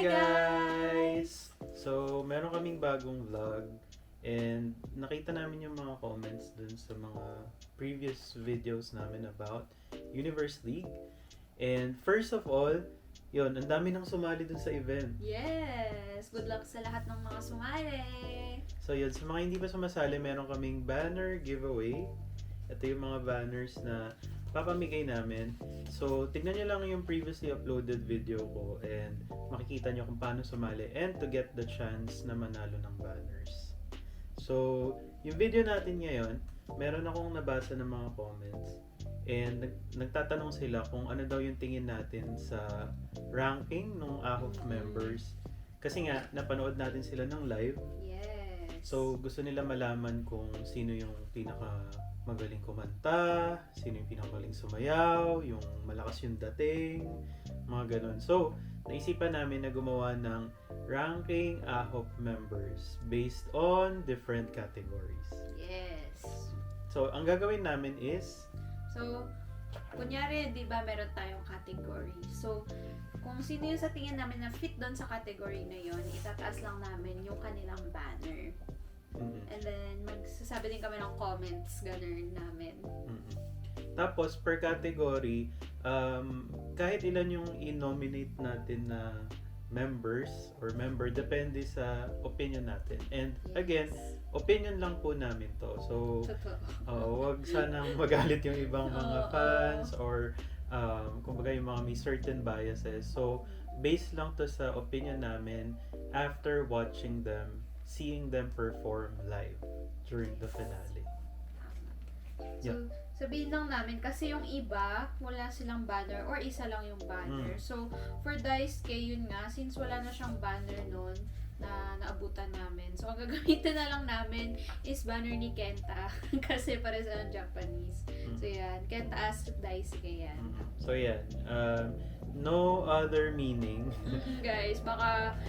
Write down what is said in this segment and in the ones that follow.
guys! So, meron kaming bagong vlog and nakita namin yung mga comments dun sa mga previous videos namin about Universe League. And first of all, yun, ang dami nang sumali dun sa event. Yes! Good luck sa lahat ng mga sumali! So yun, sa mga hindi pa sumasali, meron kaming banner giveaway. Ito yung mga banners na papamigay namin. So, tignan nyo lang yung previously uploaded video ko and makikita nyo kung paano sumali and to get the chance na manalo ng banners. So, yung video natin ngayon, meron akong nabasa ng mga comments and nagtatanong sila kung ano daw yung tingin natin sa ranking ng AHOF members. Kasi nga, napanood natin sila ng live. Yes! So, gusto nila malaman kung sino yung pinaka magaling kumanta, sino yung pinakagaling sumayaw, yung malakas yung dating, mga ganun. So, naisipan namin na gumawa ng ranking AHOF members based on different categories. Yes! So, ang gagawin namin is, So, kunyari, di ba, meron tayong category. So, kung sino yung sa tingin namin na fit doon sa category na yon, itataas lang namin yung kanilang banner. And then, magsasabi din kami ng comments, ganun namin. Tapos, per category, kahit ilan yung i-nominate natin na members or member, depende sa opinion natin. And again, opinion lang po namin to. So, wag sanang magalit yung ibang mga fans or kumbaga yung mga may certain biases. So, based lang to sa opinion namin after watching them, seeing them perform live during the finale. So, sabihin lang namin, kasi yung iba, wala silang banner or isa lang yung banner. So, for Daisuke, yun nga, since wala na siyang banner nun, na naabutan namin. So, ang gagamitin na lang namin is banner ni Kenta. Kasi para sa Japanese. So, yan. Kenta as Daisuke yan. So, yan. No other meaning. Guys, baka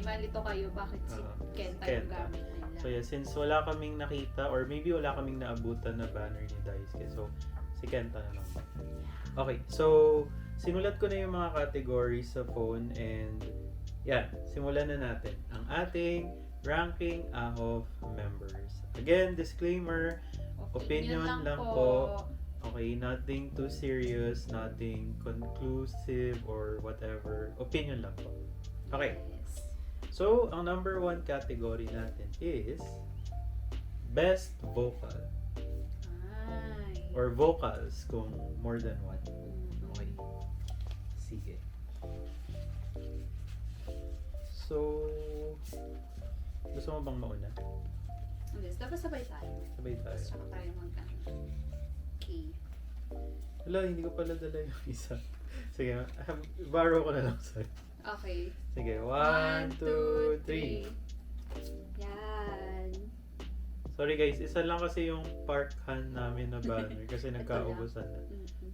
malito kayo bakit si Kenta yung gamit nila. So, yeah, since wala kaming nakita or maybe wala kaming naabutan na banner ni Daisuke. So, si Kenta na lang. Okay, so, sinulat ko na yung mga categories sa phone and yan, simulan na natin ang ating ranking AHOF members. Again, disclaimer, opinion lang po. Okay, nothing too serious, nothing conclusive or whatever. Opinion lang po. Okay. Yes. So, ang number 1 category natin is Best Vocal. Ay. Or vocals kung more than one. Okay. Sige. So, gusto mo bang mauna? Yes, dapat sabay tayo. Sabay tayo. Saka tayo Okay. Wala, hindi ko pala dala yung isa. Sige, borrow ko na lang sa'yo. Okay. Sige, 1, 2, 3. Yan. Sorry guys, isa lang kasi yung Parkhan namin na banner kasi nagkaubusan na.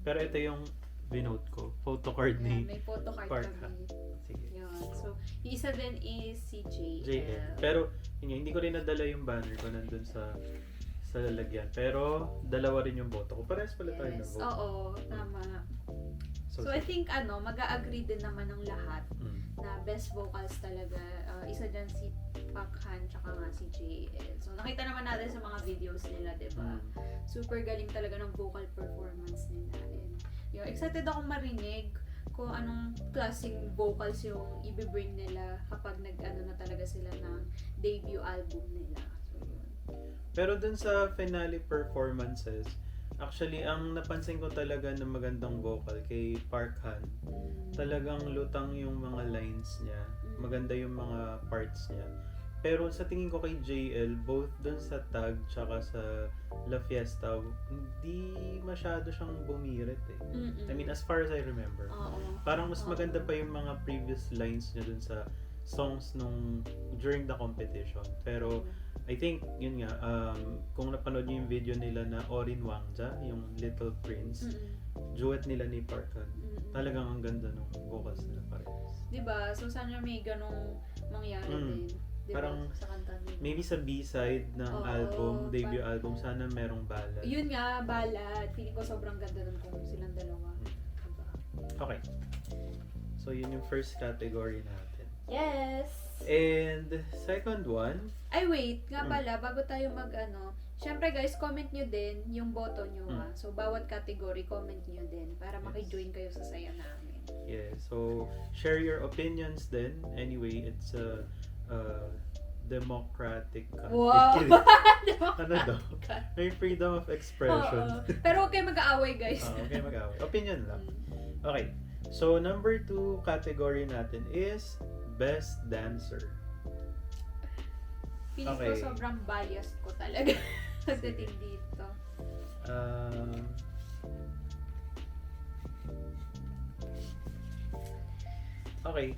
Pero ito yung binote ko. Photocard ni May photocard Parkhan. kami. Sige. Yun. So, yung isa din is si JL. JL. Pero, yun, hindi ko rin nadala yung banner ko nandun sa lalagyan. Pero, dalawa rin yung boto ko. Parehas pala tayo na vote. Oo, tama. So, I think, mag-a-agree din naman ng lahat na best vocals talaga. Isa dyan si Parkhan, tsaka nga si JL. So, nakita naman natin sa mga videos nila, diba? Super galing talaga ng vocal performance nila. And, excited akong marinig kung anong klaseng vocals yung i-bring nila kapag nag-ano na talaga sila ng debut album nila. So, yun. Pero dun sa finale performances, actually, ang napansin ko talaga na magandang vocal kay Parkhan, talagang lutang yung mga lines niya, maganda yung mga parts niya. Pero sa tingin ko kay JL, both dun sa tag tsaka sa La Fiesta, hindi masyado siyang bumirit eh. I mean, as far as I remember. Parang mas maganda pa yung mga previous lines niya dun sa songs during the competition. Pero I think, yun nga, kung napanood niyo yung video nila na Orin Wangja, yung Little Prince, duet nila ni Parkhan, talagang ang ganda ng vocals nila parehas. Diba? So, sana may ganong mangyari din. Diba? Parang, sa kanta nila. maybe sa B-side ng album, debut album, sana merong ballad. Yun nga, ballad. Feeling ko sobrang ganda nun kung silang dalawa. Diba? Okay. So, yun yung first category natin. Yes! And second one, Ay, wait. Nga pala, bago tayo syempre guys, comment nyo din yung boto nyo So, bawat category, comment nyo din para makijoin kayo sa saya namin. yeah, so share your opinions then. Anyway, it's a democratic country. Wow! Ano daw? May freedom of expression. Oo. Pero huwag kayo mag-aaway, guys. Okay, mag-away. Opinion lang. Mm. Okay. So, number 2 category natin is Best Dancer. Feeling Okay. ko sobrang biased ko talaga pagdating dito. Okay.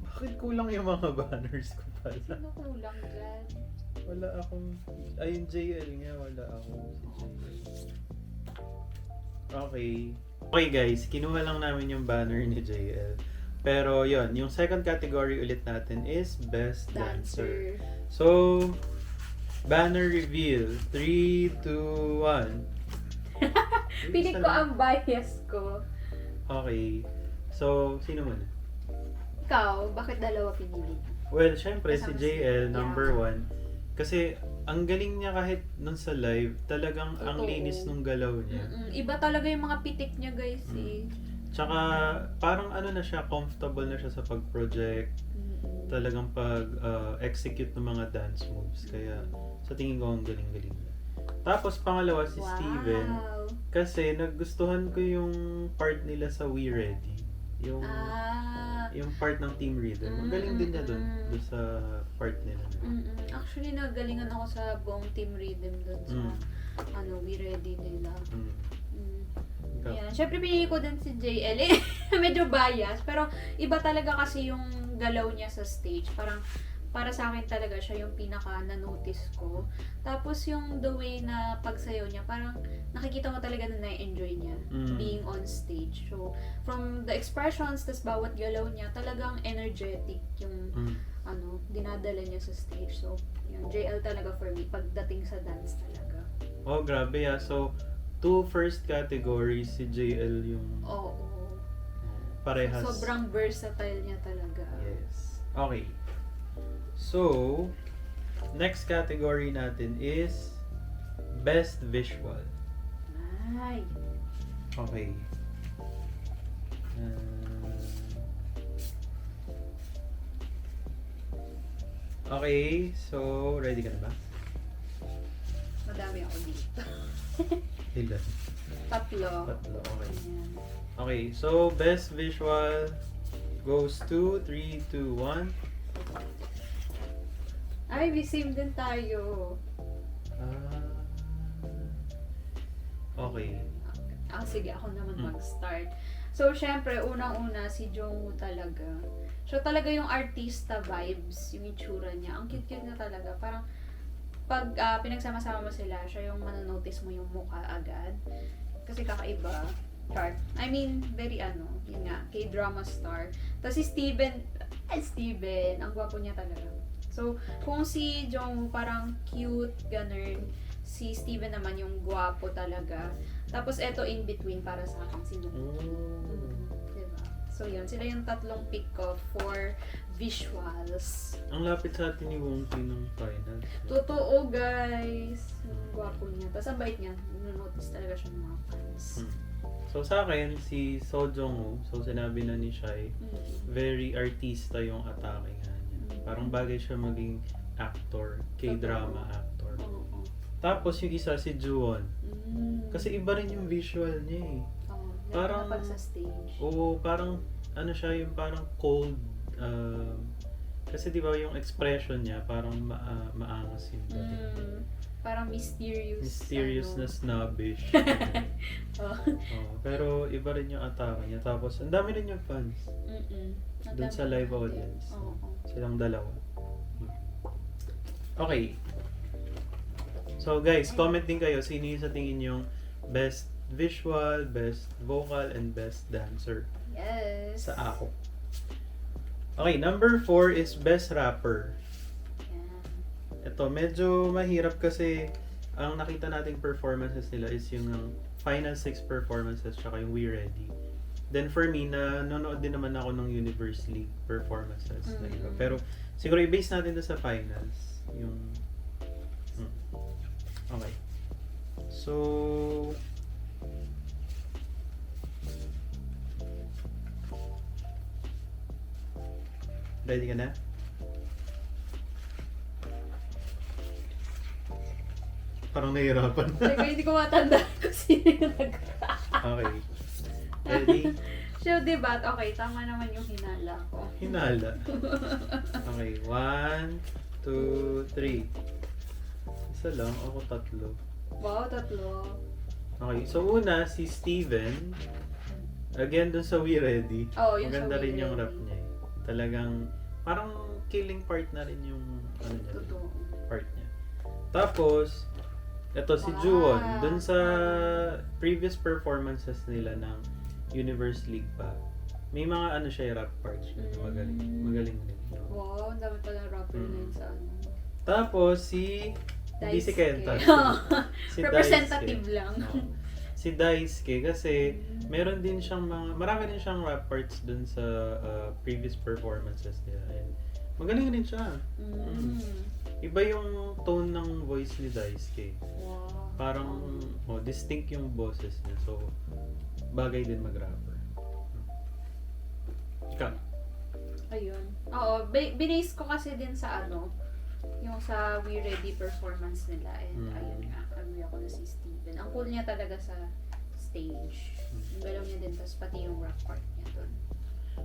Bakit kulang yung mga banners ko pala? Sino kulang dyan? Wala akong... Ay, yung JL nga, wala akong si JL. Okay. Okay guys, kinuha lang namin yung banner ni JL. Pero yon, yung second category ulit natin is Best Dancer. So, banner reveal. 3, 2, 1. Piling ko ang bias ko. Okay. So, sino muna? Ikaw, bakit dalawa pinili? Well, syempre si Kasama JL, si- number 1. Kasi, ang galing niya kahit nun sa live, talagang ang Totoo. linis nung galaw niya. Iba talaga yung mga pitik niya, guys, eh. Tsaka, parang ano na siya, comfortable na siya sa pag-project. Talagang pag-execute ng mga dance moves. Kaya, sa tingin ko, ang galing-galing niya. Tapos, pangalawa si Steven. Kasi, nagustuhan ko yung part nila sa We Ready. Yung part ng Team Rhythm. Ang galing din niya dun sa part nila. Actually, nagalingan ako sa buong Team Rhythm dun sa We Ready nila. Ayan. Syempre, pinili ko din si JL. Medyo bias. Pero, iba talaga kasi yung galaw niya sa stage. Parang, para sa akin talaga siya yung pinaka na-notice ko. Tapos, yung the way na pagsayaw niya, parang nakikita mo talaga na na-enjoy niya being on stage. So, from the expressions, tas bawat galaw niya, talagang energetic yung dinadala niya sa stage. So, yung JL talaga for me, pagdating sa dance talaga. Oh, grabe ah. So, 2 first categories si JL yung Oo. parehas. Sobrang versatile niya talaga. Yes. Okay. So, next category natin is Best Visual. Ay. Okay. Okay, so ready ka na ba? Madami ako dito. Ilan? Tatlo. Tatlo, okay. Ayan. Okay, so Best Visual goes to 3, 2, 1. Ay, we same din tayo. Okay. Sige, ako naman mag-start. So, syempre, unang-una, si Jungwoo talaga. So, talaga yung artista vibes, yung itsura niya. Ang cute-cute na talaga. Parang, pag pinagsama-sama mo sila, siya yung manonotice mo yung mukha agad. Kasi kakaiba. Chart. I mean, very yun nga, K-drama star. Tapos si Steven, ang gwapo niya talaga. So, kung si Jungwoo parang cute, ganun, si Steven naman yung gwapo talaga. Tapos eto in between para sa akin si Jungwoo. Diba? So yun, sila yung tatlong pick ko for visuals. Ang lapit sa atin ni Wongki ng final. Totoo guys! Yung gwapo niya. Tapos ang bait niya, notice talaga siya ng mga fans. So sa akin, si So Jung-woo, so sinabi na ni Shai, very artista yung atake nga niya. Parang bagay siya maging actor, K-drama actor. Oo. Tapos yung isa si Juwon. Kasi iba rin yung visual niya eh. Parang pag sa stage. Oo, parang ano siya, yung parang cold. Kasi di ba yung expression niya, parang maangas yung dating. Parang mysterious. Mysterious na snobbish. Pero iba rin yung atake niya. Tapos, ang dami rin yung fans. Doon sa live audience. Silang dalawa. Okay. So guys, comment din kayo sino yung sa tingin yung best visual, best vocal, and best dancer. Yes. Sa ako. Okay, number 4 is best rapper. Ito, medyo mahirap kasi ang nakita nating performances nila is yung Final 6 performances tsaka yung We Ready. Then for me, nanonood din naman ako ng Universe League performances na iba. Pero siguro i-base natin doon sa finals. Yung... Okay. So... Ready ka na? Parang nahihirapan. Teka, hindi ko matandaan kung sino yung Okay. Ready? So, diba? Okay, tama naman yung hinala ko. Hinala. Okay. 1, 2, 3. Isa lang. Ako 3. Wow, 3. Okay. So, una, si Steven. Again, dun sa We Ready. Oh, yung Maganda sa We rin yung Ready. rap niya eh. Talagang, parang killing part na rin yung ano niya, Totoo. part niya. Tapos, ito si Wow. Juwon. Dun sa previous performances nila ng Universe League pa, may mga ano siya, rap parts siya. Magaling. Magaling din. Wow, ang dami pala rapper na yun sa ano. Tapos, hindi si Kenta. Si Representative Daisuke. lang. Oo. Si Daisuke kasi meron din siyang marami din siyang rap parts dun sa previous performances niya. And magaling rin siya. Iba yung tone ng voice ni Daisuke. Wow. Parang distinct yung boses niya. So, bagay din mag-rapper. Ikaw. Ayun. Oo, binase ko kasi din sa ano, yung sa We Ready performance nila. And ayun nga, agree ako na si Steven. Ang cool niya talaga sa stage. Ang galaw niya din, tapos pati yung rap part niya doon.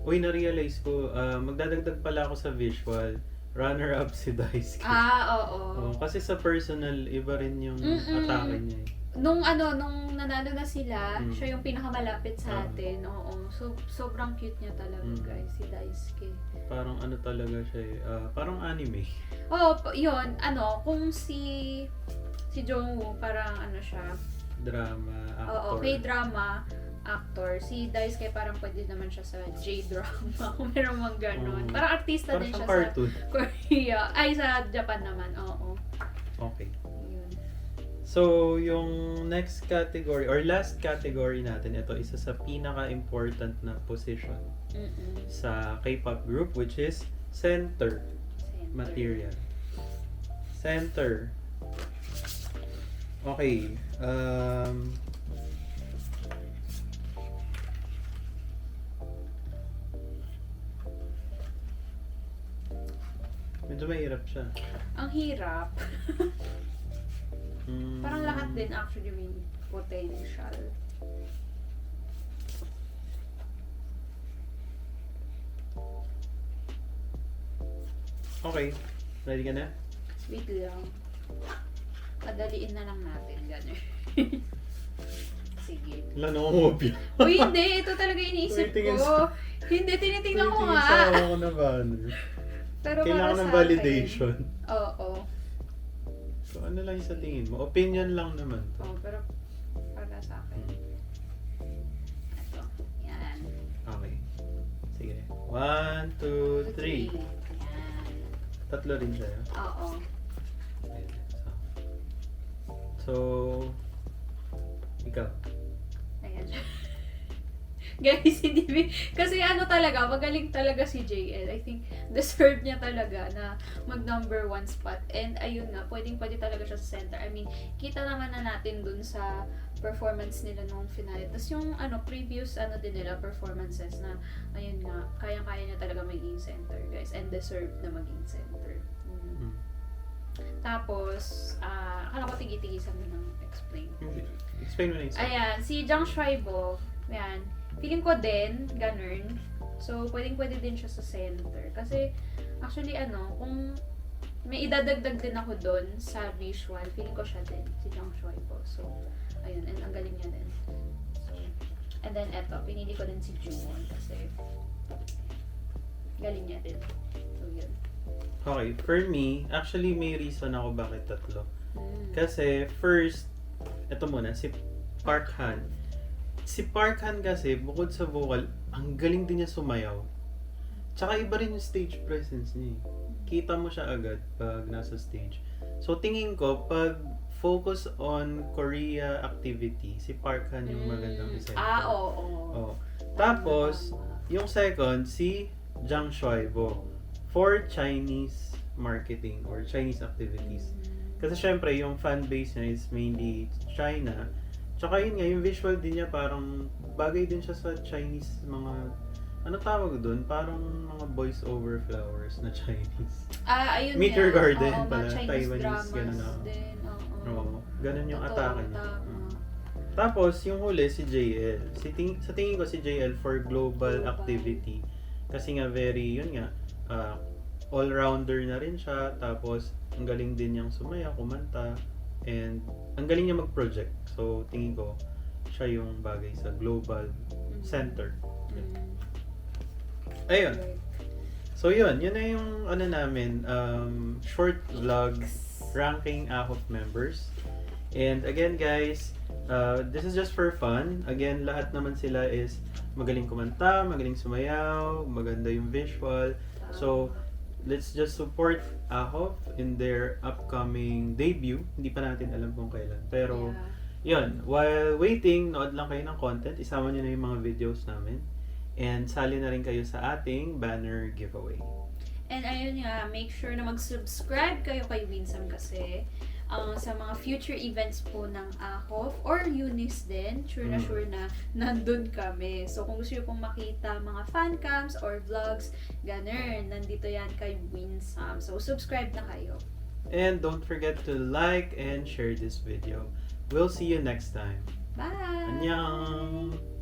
Uy, na-realize ko, magdadagdag pala ako sa visual. Runner-up si Daisuke. Oo. Kasi sa personal, iba rin yung atake niya eh. Nung nanalo na sila, siya yung pinakamalapit sa atin. Oo. So, sobrang cute niya talaga, guys, si Daisuke. Parang ano talaga siya eh. Parang anime. Oo, yun. Kung si Jongwoo, parang ano siya. Drama, actor. Oo, K-drama actor. Si Daisuke parang pwede naman siya sa J-drama. Kung meron mang ganun. Parang artista Parang din siya siyang cartoon. sa Korea. Ay, sa Japan naman. Oo. Okay. Yun. So, yung next category or last category natin, ito isa sa pinaka-important na position sa K-pop group, which is center material. Center. Okay. Medyo mahirap siya. Ang hirap. Mm. Parang lahat din actually may potential. Okay. Ready ka na? Wait lang. Padaliin na lang natin. Ganun. Sige. Wala na akong hopya. Uy, hindi. Ito talaga iniisip Tingin ko. Hindi, tinitingnan ko nga. Sa ako na banner. Pero Kailangan para ng sa validation. akin, oo. So, ano lang yung sa tingin mo? Opinion lang naman to. Oo, pero para sa akin. Ito. Yan. Okay. Sige. 1, 2, 3. Yan. Tatlo rin siya. Oo. Ayun. So, ikaw. Ayan. Guys, hindi kasi talaga, magaling talaga si JL. I think deserve niya talaga na mag number 1 spot. And ayun nga, pwede talaga siya sa center. I mean, kita naman na natin dun sa performance nila nung finale. Tapos yung previous din nila performances na ayun nga, kayang-kaya niya talaga maging center, guys. And deserve na maging center. Tapos, akala ko tigi-tigisan mo ng explain. Explain mo na yung Ayan, si Jang Shuaibo, ayan, feeling ko din, ganun. So, pwede din siya sa center. Kasi, actually, kung may idadagdag din ako doon sa visual, feeling ko siya din, si Jang Shuaibo. So, ayun, and ang galing niya din. So, and then, eto, pinili ko din si Juwon kasi galing niya din. So, yun. Okay, for me, actually may reason ako bakit tatlo. Kasi first, ito muna, si Park Han. Si Park Han kasi, bukod sa vocal, ang galing din niya sumayaw. Tsaka iba rin yung stage presence niya. Kita mo siya agad pag nasa stage. So tingin ko, pag focus on Korea activity. Si Park Han yung magandang isenta. Oo. Oh. Tapos, yung second, si Zhang Shuaibo for Chinese marketing or Chinese activities. Kasi syempre, yung fan base niya is mainly China. Tsaka yun nga, yung visual din niya parang bagay din siya sa Chinese mga, ano tawag doon? Parang mga voice-over flowers na Chinese. Ayun Meet Your nga. Garden Oo, pala, mga Chinese Taiwanese, dramas ganun na. din. Oo, ganun yung Totoo, atake niya. tama. Tapos, yung huli, si JL. Sa tingin ko si JL for global activity. Kasi nga very, yun nga, all-rounder na rin siya. Tapos, ang galing din niyang sumaya, kumanta. And, ang galing niya mag-project. So, tingin ko, siya yung bagay sa global center. Ayun. So, yun na yung ano namin, short vlog ranking AHOF members. And again guys, this is just for fun. Again, lahat naman sila is magaling kumanta, magaling sumayaw, maganda yung visual. So, let's just support AHOF in their upcoming debut. Hindi pa natin alam kung kailan. Pero, yun, while waiting, nood lang kayo ng content, isama nyo na yung mga videos namin. And sali na rin kayo sa ating banner giveaway. And ayun nga, make sure na mag-subscribe kayo kay Winsome kasi sa mga future events po ng AHOF or UNIS din, sure na nandun kami. So kung gusto nyo pong makita mga fan cams or vlogs, ganun, nandito yan kay Winsome. So subscribe na kayo. And don't forget to like and share this video. We'll see you next time. Bye! Annyeong!